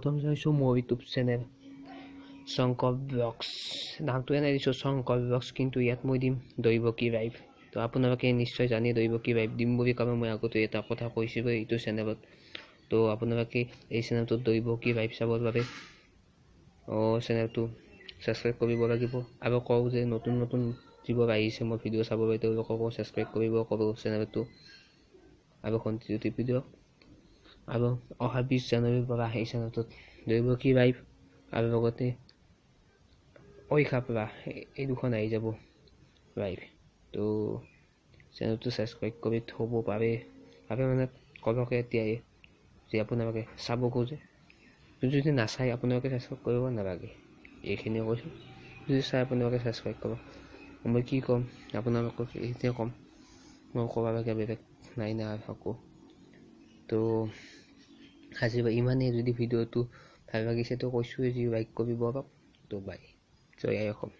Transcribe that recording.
প্ৰথম চাইছোঁ মোৰ ইউটিউব চেনেল শংকৰ ব্লগছ নামটো এনে দিছোঁ শংকৰ ব্লগছ কিন্তু ইয়াত মই দিম দৈৱকী ভাইব তো আপোনালোকে নিশ্চয় জানি দৈৱকী ভাইব দিম বুলি কাৰণ মই আগতে এটা কথা কৈছিলোঁ এইটো চেনেলত তো আপোনালোকে এই চেনেলটোত দৈৱকী ভাইব চাবৰ বাবে চেনেলটো সাবস্ক্ৰাইব কৰিব লাগিব আৰু কওঁ যে নতুন নতুন যিবোৰ আহিছে মোৰ ভিডিঅ' চাব বাবে তেওঁলোককো সাবস্ক্ৰাইব কৰিব ক'ব চেনেলটো আৰু ঘণ্টিটো টিপি দিয়ক আৰু অহা 20 জানুৱাৰীৰ পৰা এই চেনেলটোত দৈৱকী ভাইব আৰু লগতে ঐখাপৰা এই দুখন আহি যাব ভাইব তো চেনেলটো সাবস্ক্ৰাইব কৰি থ'ব পাৰে আৰু মানে কলকে এতিয়াই যে আপোনালোকে চাব খোজে যদি নাচায় আপোনালোকে সাবস্ক্ৰাইব কৰিব নালাগে এইখিনি কৈছোঁ যদি চাই আপোনালোকে সাবস্ক্ৰাইব কৰক মই কি ক'ম আপোনালোকক এতিয়া ক'ম মই ক'বলগীয়া বেলেগ নাই না আকৌ তো আজি ইমানেই যদি ভিডিঅ'টো ভাল লাগিছে তো কৈছোঁৱে যি লাইক কৰিব অলপ তো বাই জয় আই অসম।